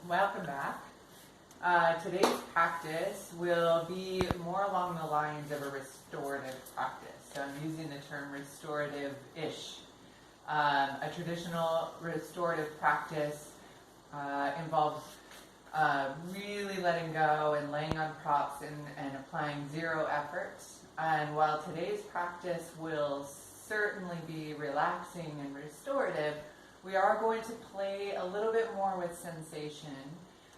Welcome back. Today's practice will be more along the lines of a restorative practice. So I'm using the term restorative-ish. A traditional restorative practice involves really letting go and laying on props and applying zero effort. And while today's practice will certainly be relaxing and restorative, we are going to play a little bit more with sensation,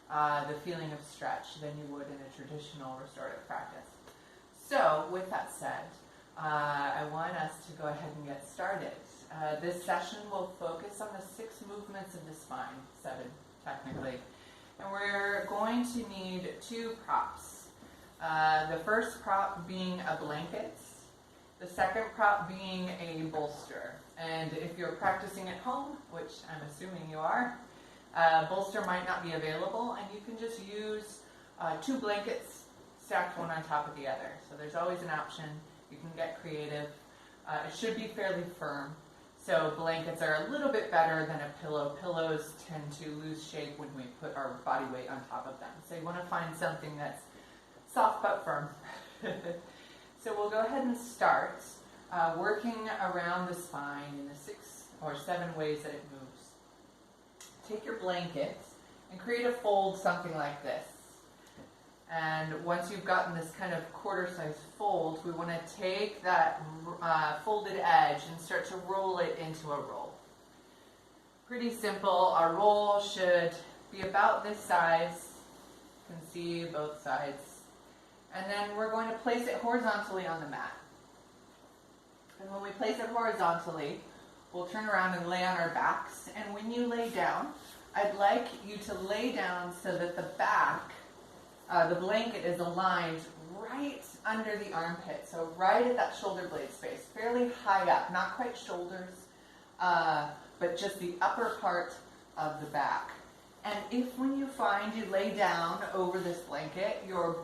the feeling of stretch, than you would in a traditional restorative practice. So, with that said, I want us to go ahead and get started. This session will focus on the 6 movements of the spine, 7 technically. And we're going to need 2 props. The first prop being a blanket, the second prop being a bolster. And if you're practicing at home, which I'm assuming you are, bolster might not be available, and you can just use 2 blankets stacked one on top of the other. So there's always an option. You can get creative. It should be fairly firm. So blankets are a little bit better than a pillow. Pillows tend to lose shape when we put our body weight on top of them. So you want to find something that's soft but firm. So we'll go ahead and start working around the spine in the 6 or 7 ways that it moves. Take your blanket and create a fold something like this. And once you've gotten this kind of quarter-size fold, we want to take that folded edge and start to roll it into a roll. Pretty simple. Our roll should be about this size. You can see both sides. And then we're going to place it horizontally on the mat. And when we place it horizontally, we'll turn around and lay on our backs. And when you lay down, I'd like you to lay down so that the back, the blanket is aligned right under the armpit. So right at that shoulder blade space, fairly high up, not quite shoulders, but just the upper part of the back. And if when you find you lay down over this blanket, your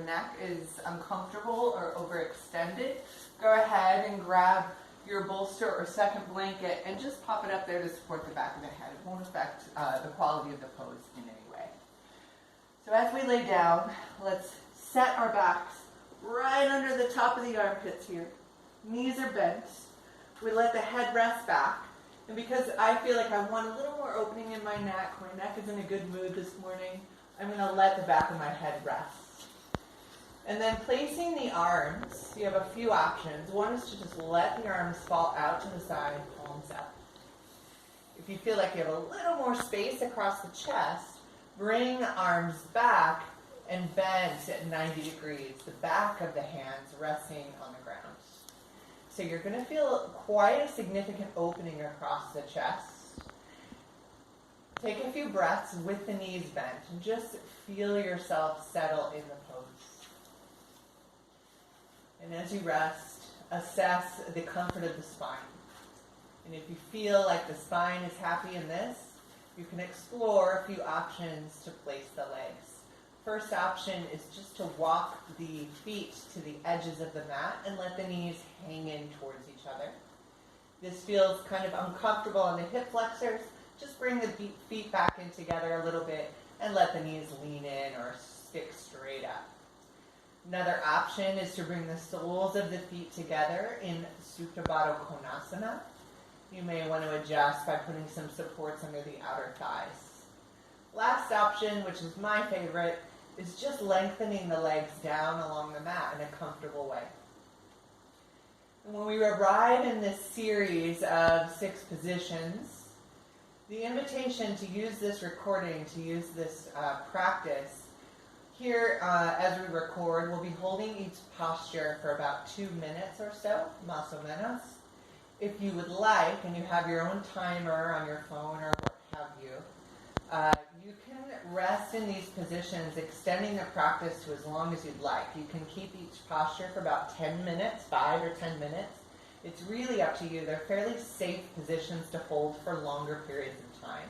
neck is uncomfortable or overextended, go ahead and grab your bolster or second blanket and just pop it up there to support the back of the head. It won't affect the quality of the pose in any way. So as we lay down, let's set our backs right under the top of the armpits here. Knees are bent. We let the head rest back. And because I feel like I want a little more opening in my neck is in a good mood this morning, I'm going to let the back of my head rest. And then placing the arms, you have a few options. One is to just let the arms fall out to the side, palms up. If you feel like you have a little more space across the chest, bring the arms back and bend at 90 degrees, the back of the hands resting on the ground. So you're going to feel quite a significant opening across the chest. Take a few breaths with the knees bent and just feel yourself settle in the pose. And as you rest, assess the comfort of the spine. And if you feel like the spine is happy in this, you can explore a few options to place the legs. First option is just to walk the feet to the edges of the mat and let the knees hang in towards each other. This feels kind of uncomfortable on the hip flexors. Just bring the feet back in together a little bit and let the knees lean in or stick straight up. Another option is to bring the soles of the feet together in Supta Baddha Konasana. You may want to adjust by putting some supports under the outer thighs. Last option, which is my favorite, is just lengthening the legs down along the mat in a comfortable way. And when we arrive in this series of 6 positions, the invitation to use this recording, to use this practice, here as we record, we'll be holding each posture for about 2 minutes or so, más o menos. If you would like, and you have your own timer on your phone or what have you, you can rest in these positions, extending the practice to as long as you'd like. You can keep each posture for about 10 minutes, 5 or 10 minutes. It's really up to you. They're fairly safe positions to hold for longer periods of time.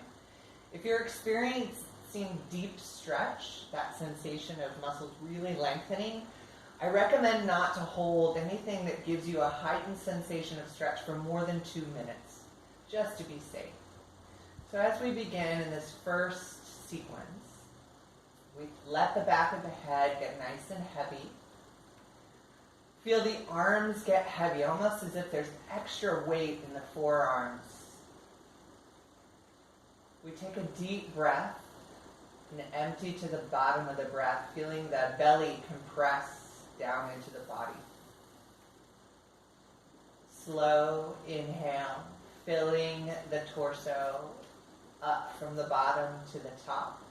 If you're experiencing deep stretch, that sensation of muscles really lengthening, I recommend not to hold anything that gives you a heightened sensation of stretch for more than 2 minutes, just to be safe. So as we begin in this first sequence. We let the back of the head get nice and heavy. Feel the arms get heavy, almost as if there's extra weight in the forearms. We take a deep breath and empty to the bottom of the breath, feeling the belly compress down into the body. Slow inhale, filling the torso up from the bottom to the top.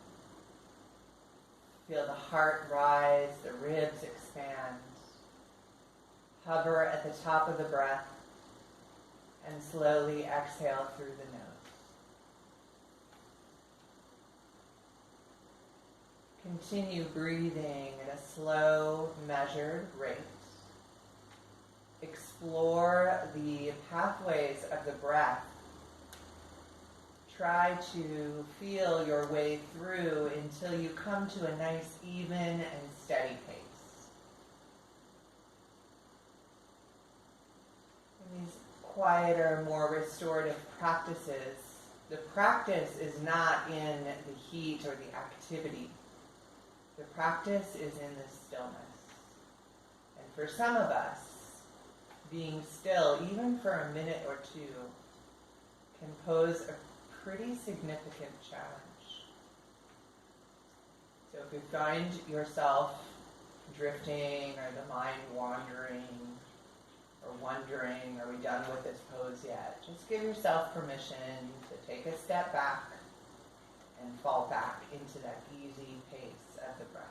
Feel the heart rise, the ribs expand. Hover at the top of the breath and slowly exhale through the nose. Continue breathing at a slow, measured rate. Explore the pathways of the breath. Try to feel your way through until you come to a nice, even and steady pace. In these quieter, more restorative practices, the practice is not in the heat or the activity. The practice is in the stillness. And for some of us, being still, even for a minute or two, can pose a pretty significant challenge. So if you find yourself drifting or the mind wandering or wondering, are we done with this pose yet? Just give yourself permission to take a step back and fall back into that easy pace of the breath.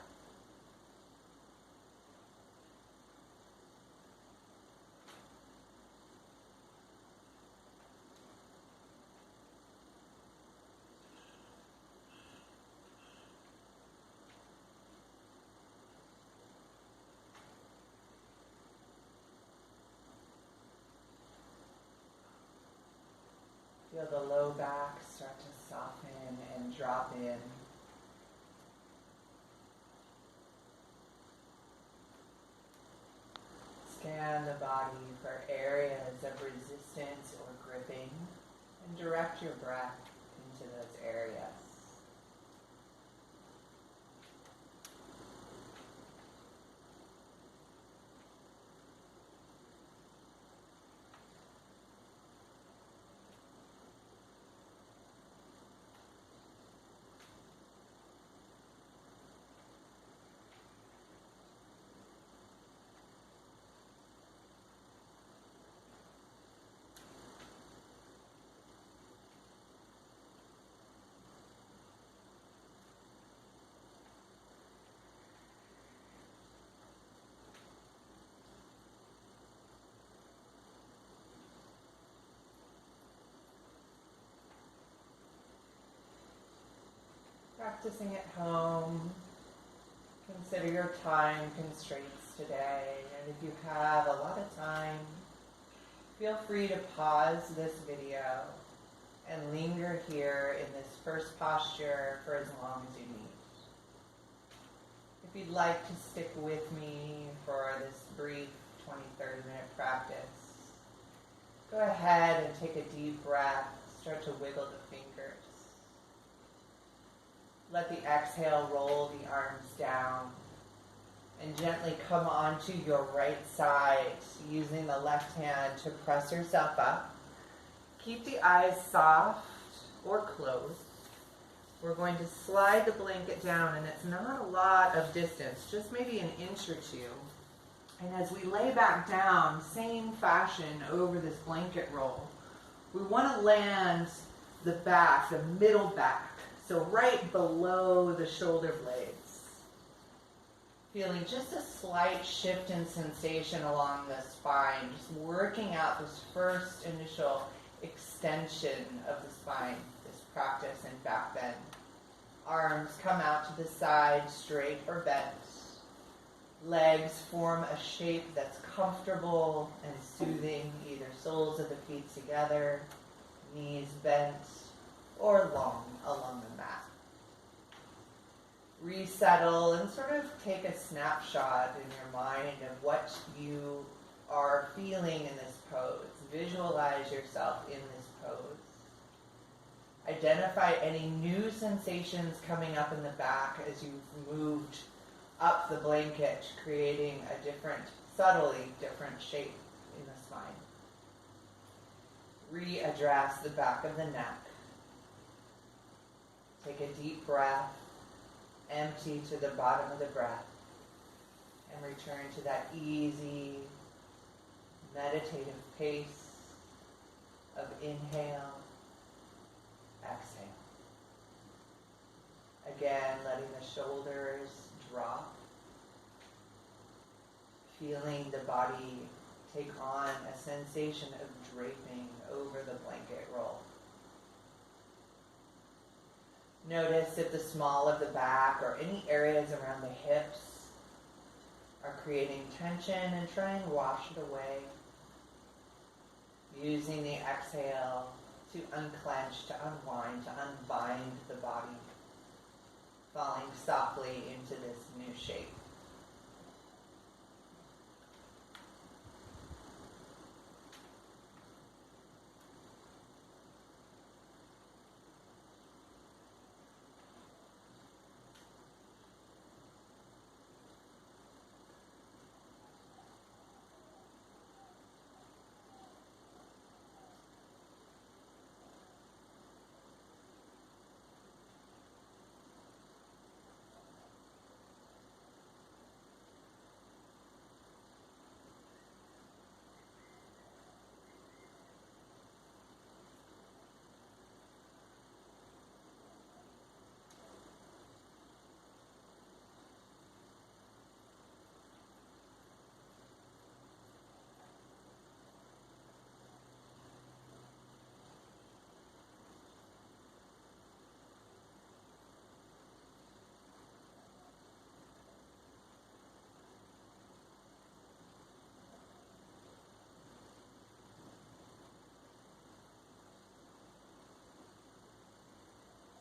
Feel the low back start to soften and drop in. Scan the body for areas of resistance or gripping and direct your breath into those areas. Practicing at home, consider your time constraints today, and if you have a lot of time, feel free to pause this video and linger here in this first posture for as long as you need. If you'd like to stick with me for this brief 20-30 minute practice, go ahead and take a deep breath, start to wiggle the fingers. Let the exhale roll the arms down and gently come onto your right side, using the left hand to press yourself up. Keep the eyes soft or closed. We're going to slide the blanket down, and it's not a lot of distance, just maybe an inch or two. And as we lay back down, same fashion over this blanket roll, we want to land the back, the middle back, so right below the shoulder blades. Feeling just a slight shift in sensation along the spine, just working out this first initial extension of the spine, this practice and back bend. Arms come out to the side, straight or bent. Legs form a shape that's comfortable and soothing, either soles of the feet together, knees bent, or long along the mat. Resettle and sort of take a snapshot in your mind of what you are feeling in this pose. Visualize yourself in this pose. Identify any new sensations coming up in the back as you've moved up the blanket, creating a different, subtly different shape in the spine. Readdress the back of the neck. Take a deep breath, empty to the bottom of the breath, and return to that easy, meditative pace of inhale, exhale. Again, letting the shoulders drop, feeling the body take on a sensation of draping over the blanket roll. Notice if the small of the back or any areas around the hips are creating tension, and try and wash it away. Using the exhale to unclench, to unwind, to unbind the body, falling softly into this new shape.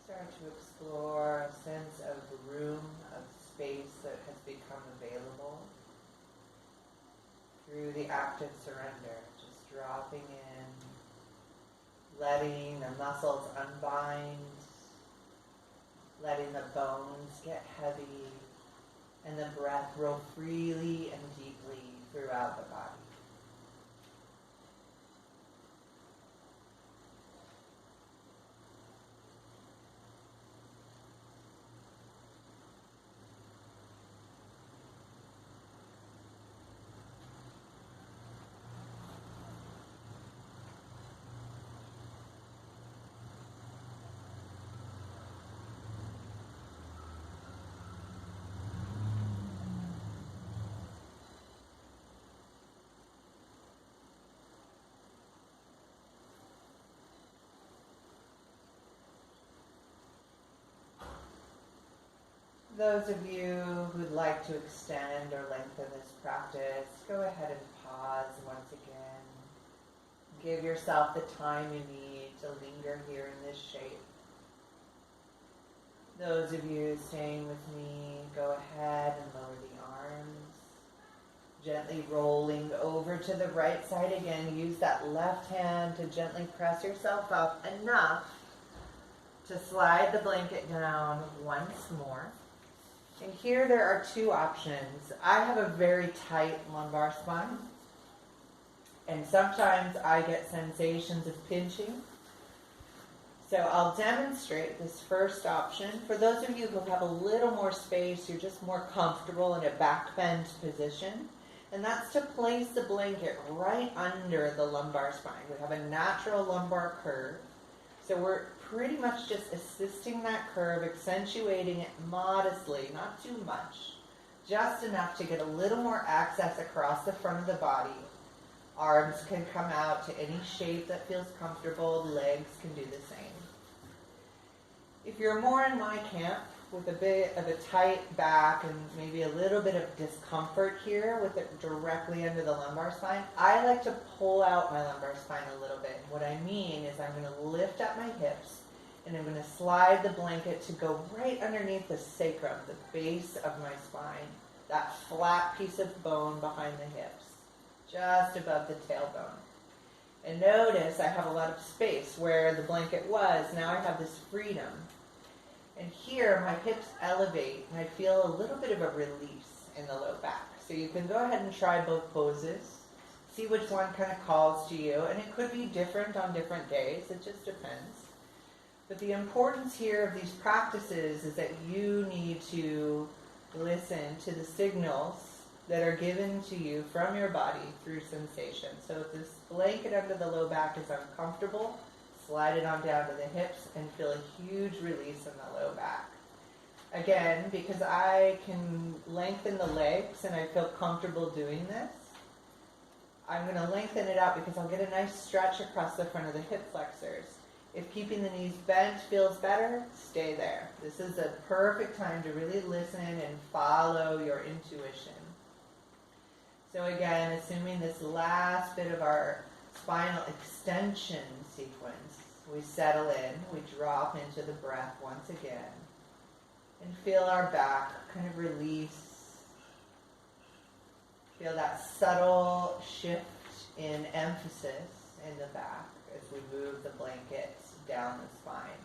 Start to explore a sense of room, of space that has become available through the act of surrender. Just dropping in, letting the muscles unbind, letting the bones get heavy, and the breath roll freely and deeply throughout the body. Those of you who'd like to extend or lengthen this practice, go ahead and pause once again. Give yourself the time you need to linger here in this shape. Those of you staying with me, go ahead and lower the arms. Gently rolling over to the right side again. Use that left hand to gently press yourself up enough to slide the blanket down once more. And here there are two options. I have a very tight lumbar spine, and sometimes I get sensations of pinching. So I'll demonstrate this first option. For those of you who have a little more space, you're just more comfortable in a back bend position, and that's to place the blanket right under the lumbar spine. We have a natural lumbar curve, so we're pretty much just assisting that curve, accentuating it modestly, not too much, just enough to get a little more access across the front of the body. Arms can come out to any shape that feels comfortable. Legs can do the same. If you're more in my camp with a bit of a tight back and maybe a little bit of discomfort here with it directly under the lumbar spine, I like to pull out my lumbar spine a little bit. What I mean is I'm going to lift up my hips and I'm going to slide the blanket to go right underneath the sacrum, the base of my spine, that flat piece of bone behind the hips, just above the tailbone. And notice I have a lot of space where the blanket was. Now I have this freedom. And here my hips elevate and I feel a little bit of a release in the low back. So you can go ahead and try both poses. See which one kind of calls to you. And it could be different on different days. It just depends. But the importance here of these practices is that you need to listen to the signals that are given to you from your body through sensation. So if this blanket under the low back is uncomfortable, slide it on down to the hips and feel a huge release in the low back. Again, because I can lengthen the legs and I feel comfortable doing this, I'm going to lengthen it out because I'll get a nice stretch across the front of the hip flexors. If keeping the knees bent feels better, stay there. This is a perfect time to really listen and follow your intuition. So again, assuming this last bit of our spinal extension sequence, we settle in, we drop into the breath once again, and feel our back kind of release. Feel that subtle shift in emphasis in the back as we move the blanket down the spine.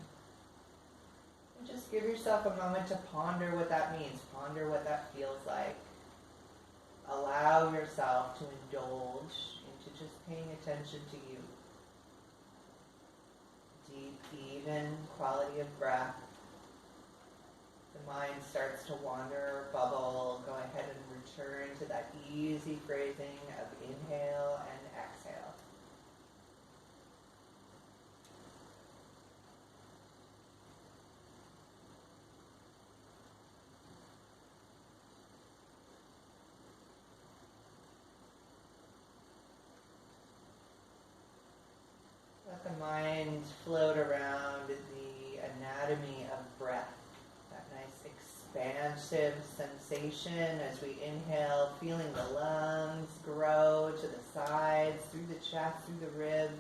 And just give yourself a moment to ponder what that means, ponder what that feels like. Allow yourself to indulge into just paying attention to you. Deep, even quality of breath. The mind starts to wander or bubble. Go ahead and return to that easy phrasing of inhale and exhale. Let the mind float around the anatomy of breath. That nice expansive sensation as we inhale, feeling the lungs grow to the sides, through the chest, through the ribs.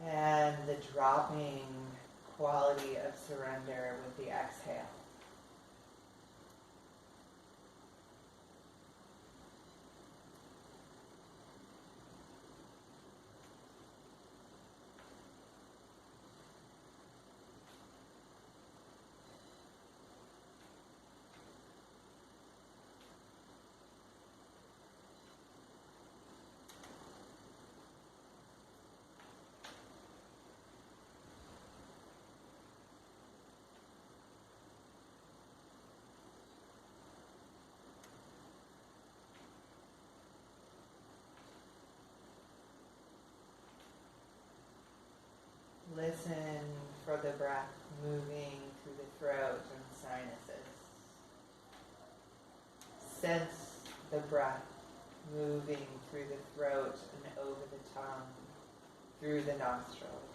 And the dropping quality of surrender with the exhale. Listen for the breath moving through the throat and sinuses. Sense the breath moving through the throat and over the tongue, through the nostrils.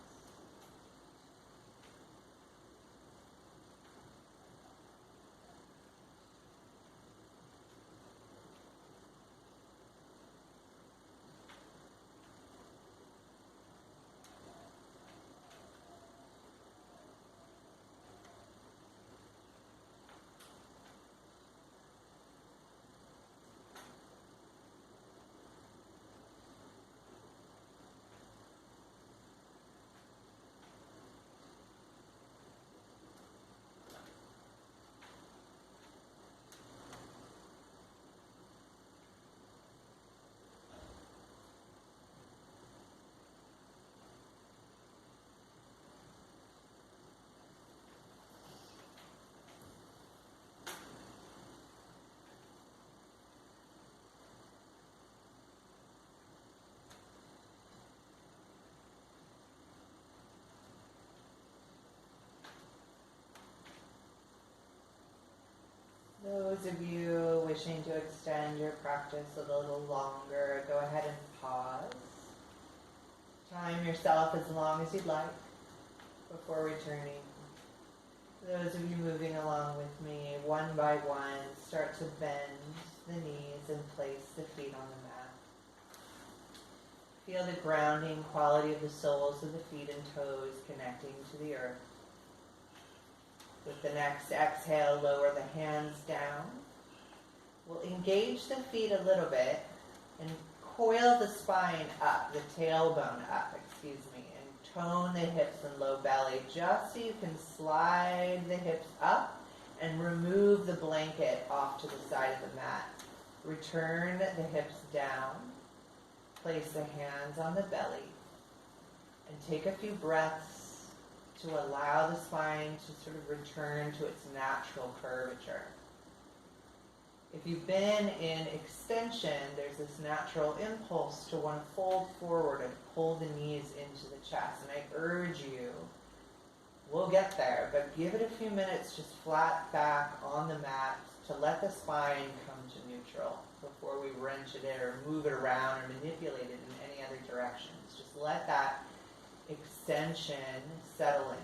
Those of you wishing to extend your practice a little longer, go ahead and pause. Time yourself as long as you'd like before returning. Those of you moving along with me, one by one, start to bend the knees and place the feet on the mat. Feel the grounding quality of the soles of the feet and toes connecting to the earth. With the next exhale, lower the hands down. We'll engage the feet a little bit and coil the spine up, the tailbone up, excuse me, and tone the hips and low belly just so you can slide the hips up and remove the blanket off to the side of the mat. Return the hips down, place the hands on the belly, and take a few breaths to allow the spine to sort of return to its natural curvature. If you've been in extension, there's this natural impulse to want to fold forward and pull the knees into the chest. And I urge you, we'll get there, but give it a few minutes just flat back on the mat to let the spine come to neutral before we wrench it in or move it around or manipulate it in any other directions. Just let that extension settle in.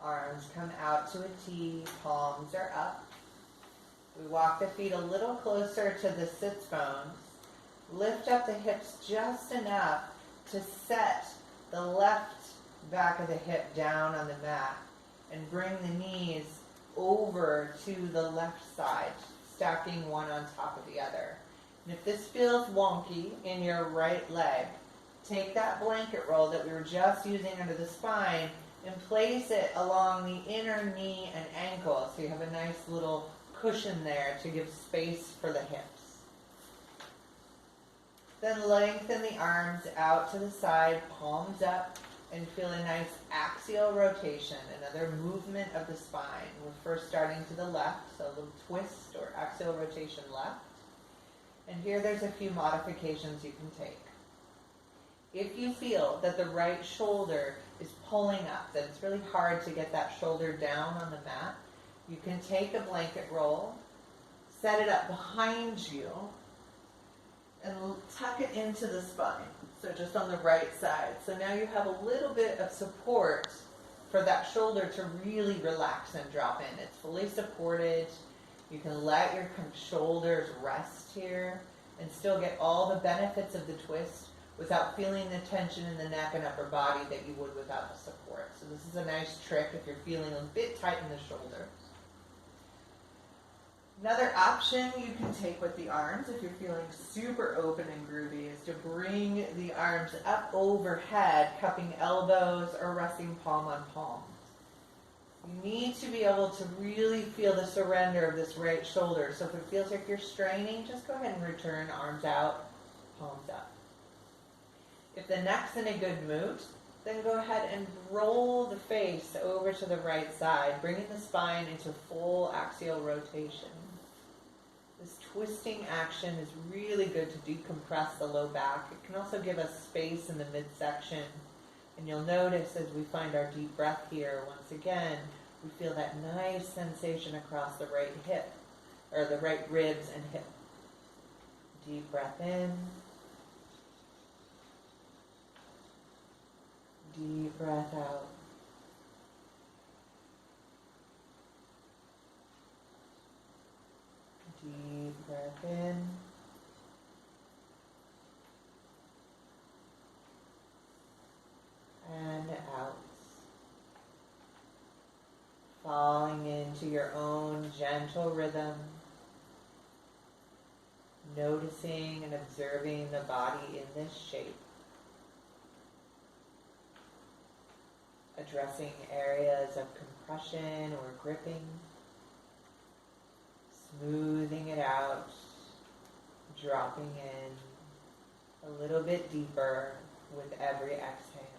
Arms come out to a T, palms are up. We walk the feet a little closer to the sits bones. Lift up the hips just enough to set the left back of the hip down on the mat and bring the knees over to the left side, stacking one on top of the other. And if this feels wonky in your right leg, take that blanket roll that we were just using under the spine and place it along the inner knee and ankle so you have a nice little cushion there to give space for the hips. Then lengthen the arms out to the side, palms up, and feel a nice axial rotation, another movement of the spine. We're first starting to the left, so a little twist or axial rotation left. And here there's a few modifications you can take. If you feel that the right shoulder is pulling up, that it's really hard to get that shoulder down on the mat, you can take a blanket roll, set it up behind you, and tuck it into the spine. So just on the right side. So now you have a little bit of support for that shoulder to really relax and drop in. It's fully supported. You can let your shoulders rest here and still get all the benefits of the twist without feeling the tension in the neck and upper body that you would without the support. So this is a nice trick if you're feeling a bit tight in the shoulders. Another option you can take with the arms, if you're feeling super open and groovy, is to bring the arms up overhead, cupping elbows or resting palm on palm. You need to be able to really feel the surrender of this right shoulder. So if it feels like you're straining, just go ahead and return arms out, palms up. If the neck's in a good mood, then go ahead and roll the face over to the right side, bringing the spine into full axial rotation. This twisting action is really good to decompress the low back. It can also give us space in the midsection. And you'll notice as we find our deep breath here, once again, we feel that nice sensation across the right hip, or the right ribs and hip. Deep breath in. Deep breath out. Deep breath in. And out. Falling into your own gentle rhythm. Noticing and observing the body in this shape. Addressing areas of compression or gripping, smoothing it out, dropping in a little bit deeper with every exhale.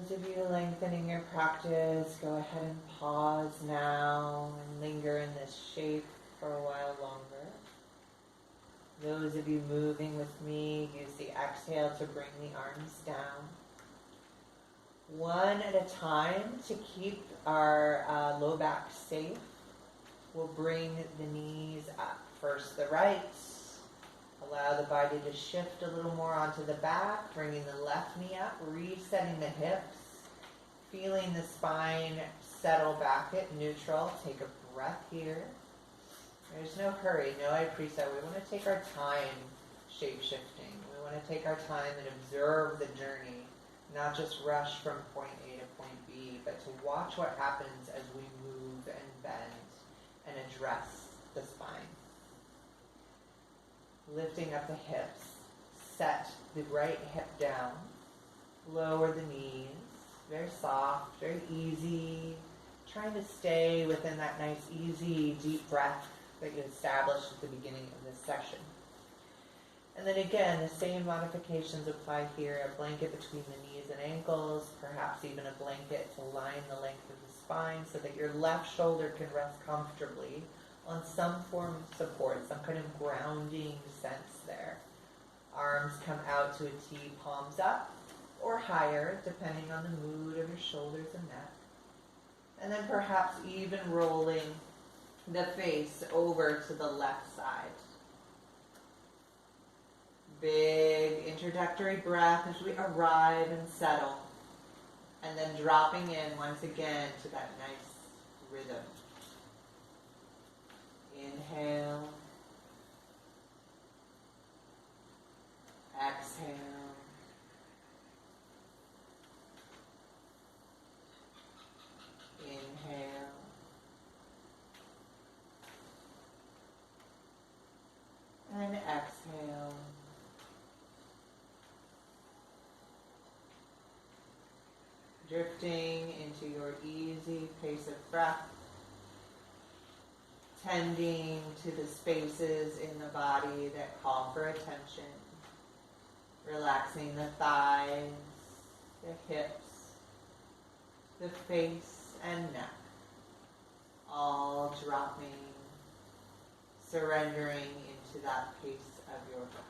Those of you lengthening your practice, go ahead and pause now and linger in this shape for a while longer. Those of you moving with me, use the exhale to bring the arms down. One at a time to keep our low back safe. We'll bring the knees up. First the right. Allow the body to shift a little more onto the back, bringing the left knee up, resetting the hips, feeling the spine settle back at neutral. Take a breath here. There's no hurry, no preset. We want to take our time shape-shifting. We want to take our time and observe the journey, not just rush from point A to point B, but to watch what happens as we move and bend and address the spine. Lifting up the hips, set the right hip down, lower the knees, very soft, very easy, trying to stay within that nice, easy, deep breath that you established at the beginning of this session. And then again, the same modifications apply here, a blanket between the knees and ankles, perhaps even a blanket to line the length of the spine so that your left shoulder can rest comfortably on some form of support, some kind of grounding sense there. Arms come out to a T, palms up or higher, depending on the mood of your shoulders and neck. And then perhaps even rolling the face over to the left side. Big introductory breath as we arrive and settle. And then dropping in once again to that nice rhythm. Inhale. Exhale. Inhale. And exhale. Drifting into your easy pace of breath. Tending to the spaces in the body that call for attention. Relaxing the thighs, the hips, the face and neck. All dropping, surrendering into that pace of your breath.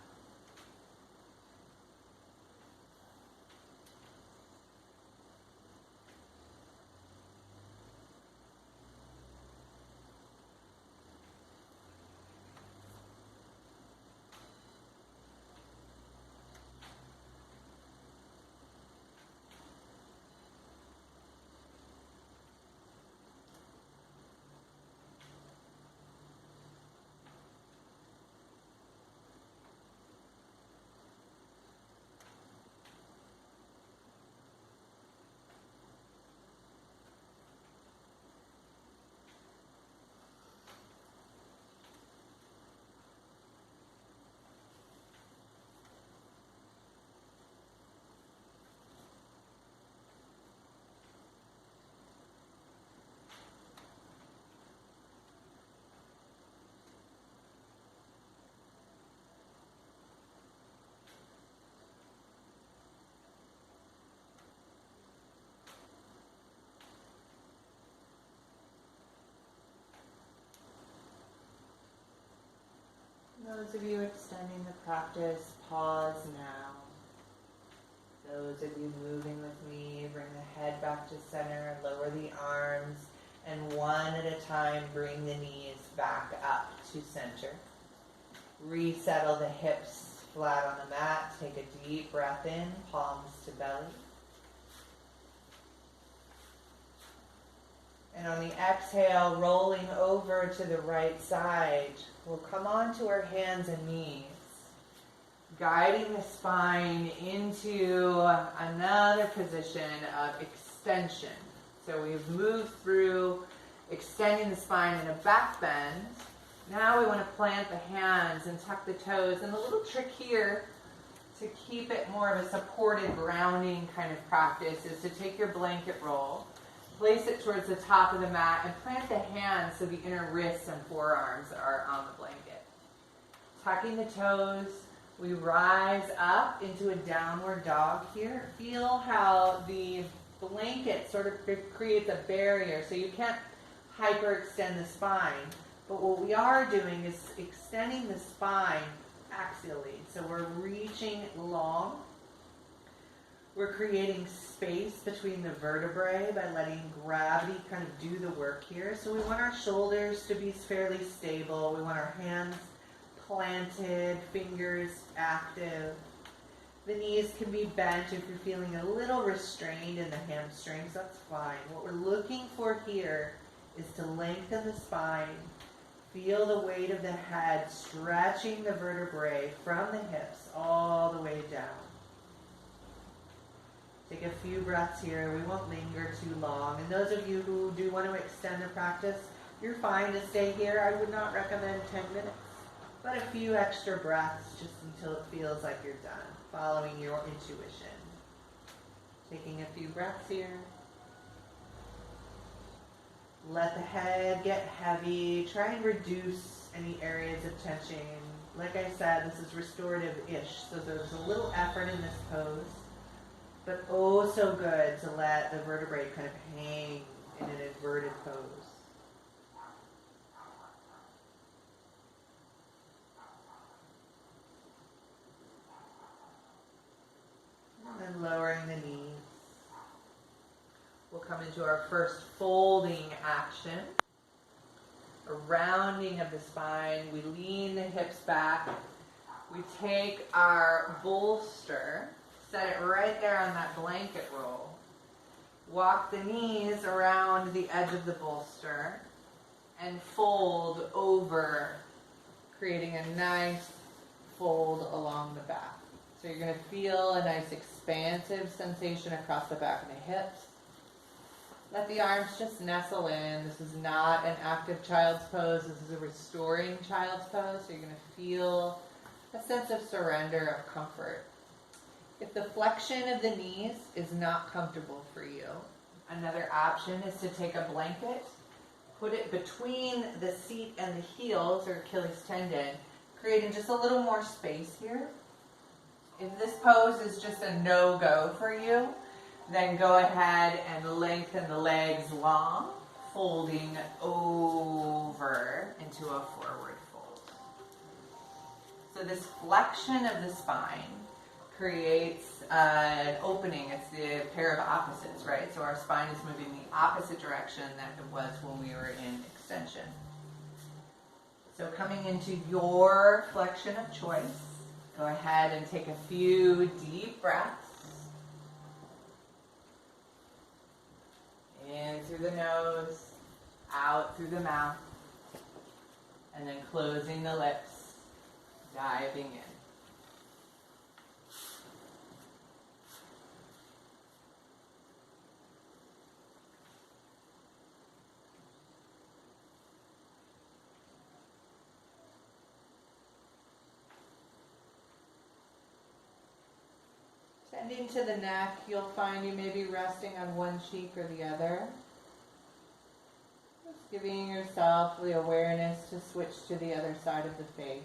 Those of you extending the practice, pause now. Those of you moving with me, bring the head back to center, lower the arms, and one at a time bring the knees back up to center. Resettle the hips flat on the mat. Take a deep breath in, palms to belly. And on the exhale, rolling over to the right side, we'll come onto our hands and knees, guiding the spine into another position of extension. So we've moved through extending the spine in a back bend. Now we want to plant the hands and tuck the toes. And the little trick here to keep it more of a supported grounding kind of practice is to take your blanket roll, place it towards the top of the mat, and plant the hands so the inner wrists and forearms are on the blanket. Tucking the toes, we rise up into a downward dog here. Feel how the blanket sort of creates a barrier, so you can't hyperextend the spine. But what we are doing is extending the spine axially. So we're reaching long. We're creating space between the vertebrae by letting gravity kind of do the work here. So we want our shoulders to be fairly stable. We want our hands planted, fingers active. The knees can be bent if you're feeling a little restrained in the hamstrings. That's fine. What we're looking for here is to lengthen the spine. Feel the weight of the head stretching the vertebrae from the hips all the way down. Take a few breaths here. We won't linger too long. And those of you who do want to extend the practice, you're fine to stay here. I would not recommend 10 minutes, but a few extra breaths just until it feels like you're done, following your intuition. Taking a few breaths here. Let the head get heavy. Try and reduce any areas of tension. Like I said, this is restorative-ish, so there's a little effort in this pose, but oh so good to let the vertebrae kind of hang in an inverted pose. And then lowering the knees. We'll come into our first folding action. A rounding of the spine. We lean the hips back. We take our bolster, set it right there on that blanket roll. Walk the knees around the edge of the bolster and fold over, creating a nice fold along the back. So you're going to feel a nice expansive sensation across the back of the hips. Let the arms just nestle in. This is not an active child's pose. This is a restoring child's pose. So you're going to feel a sense of surrender, of comfort. If the flexion of the knees is not comfortable for you, another option is to take a blanket, put it between the seat and the heels or Achilles tendon, creating just a little more space here. If this pose is just a no-go for you, then go ahead and lengthen the legs long, folding over into a forward fold. So this flexion of the spine creates an opening. It's the pair of opposites, right? So our spine is moving the opposite direction that it was when we were in extension. So coming into your flexion of choice, go ahead and take a few deep breaths. In through the nose, out through the mouth, and then closing the lips, diving in. Tending to the neck, you'll find you may be resting on one cheek or the other. Just giving yourself the awareness to switch to the other side of the face.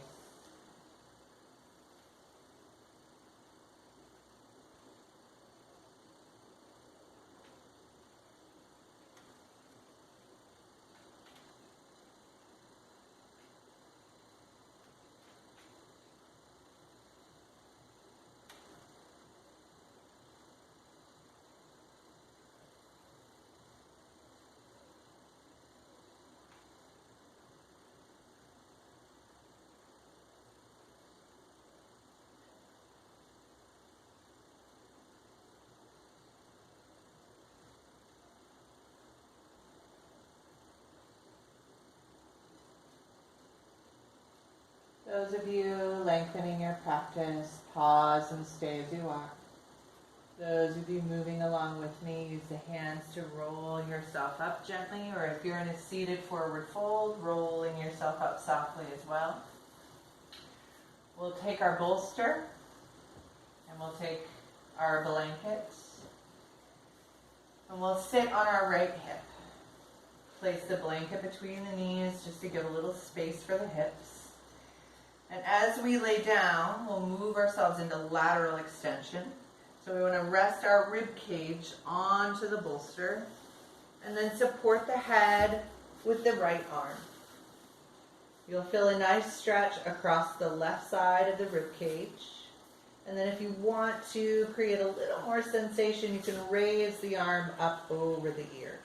Those of you lengthening your practice, pause and stay as you are. Those of you moving along with me, use the hands to roll yourself up gently, or if you're in a seated forward fold, rolling yourself up softly as well. We'll take our bolster, and we'll take our blanket, and we'll sit on our right hip. Place the blanket between the knees just to give a little space for the hips. And as we lay down, we'll move ourselves into lateral extension. So we want to rest our rib cage onto the bolster and then support the head with the right arm. You'll feel a nice stretch across the left side of the rib cage. And then if you want to create a little more sensation, you can raise the arm up over the ear.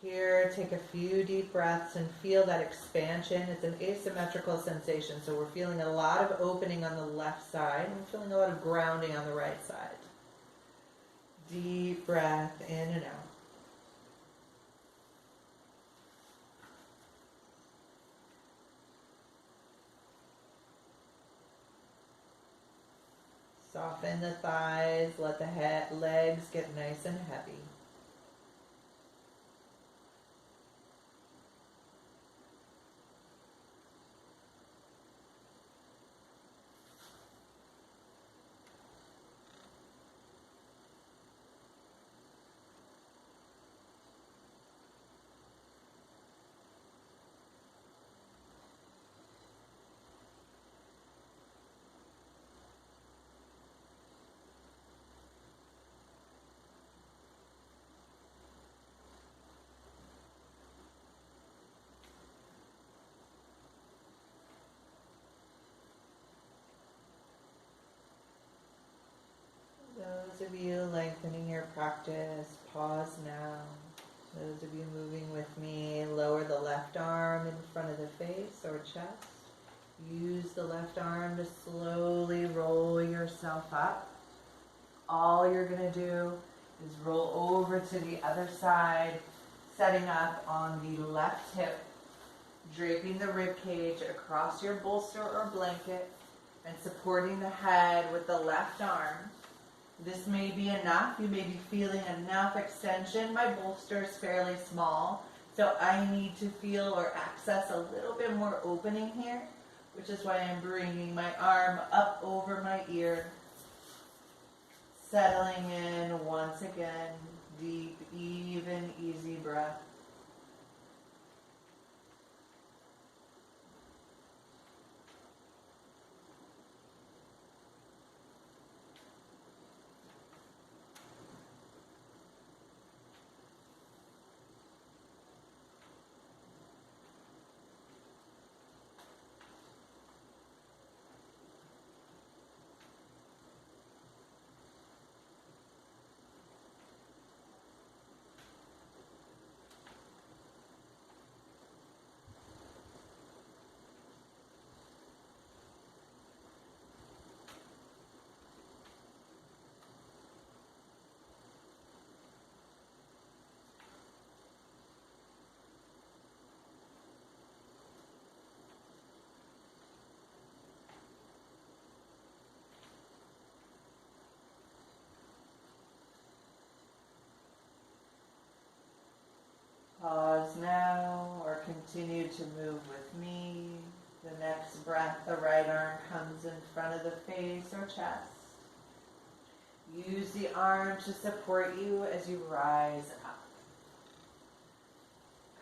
Here, take a few deep breaths and feel that expansion. It's an asymmetrical sensation, so we're feeling a lot of opening on the left side and we're feeling a lot of grounding on the right side. Deep breath in and out. Soften the thighs, let the legs get nice and heavy. Those of you lengthening your practice, pause now. Those of you moving with me, lower the left arm in front of the face or chest. Use the left arm to slowly roll yourself up. All you're going to do is roll over to the other side, setting up on the left hip, draping the rib cage across your bolster or blanket, and supporting the head with the left arm. This may be enough. You may be feeling enough extension. My bolster is fairly small, so I need to feel or access a little bit more opening here, which is why I'm bringing my arm up over my ear, settling in once again, deep, even, easy breath. Pause now or continue to move with me. The next breath, the right arm comes in front of the face or chest. Use the arm to support you as you rise up.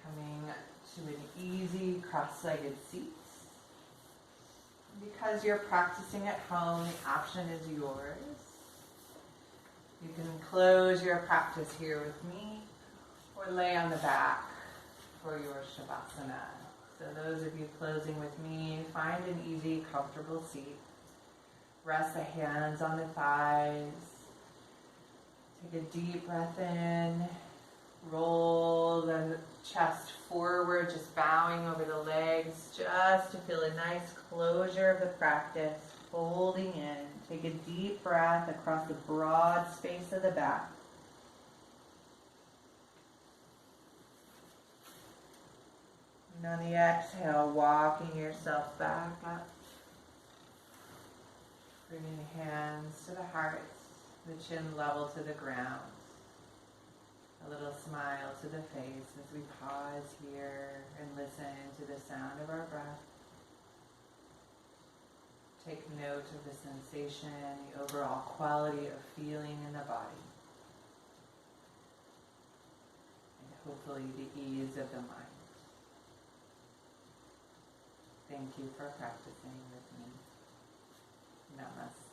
Coming to an easy cross-legged seat. Because you're practicing at home, the option is yours. You can close your practice here with me or lay on the back for your Shavasana. So those of you closing with me, find an easy, comfortable seat. Rest the hands on the thighs. Take a deep breath in. Roll the chest forward, just bowing over the legs, just to feel a nice closure of the practice. Folding in. Take a deep breath across the broad space of the back. And on the exhale, walking yourself back up. Bringing the hands to the heart, the chin level to the ground. A little smile to the face as we pause here and listen to the sound of our breath. Take note of the sensation, the overall quality of feeling in the body. And hopefully the ease of the mind. Thank you for practicing with me. Namaste.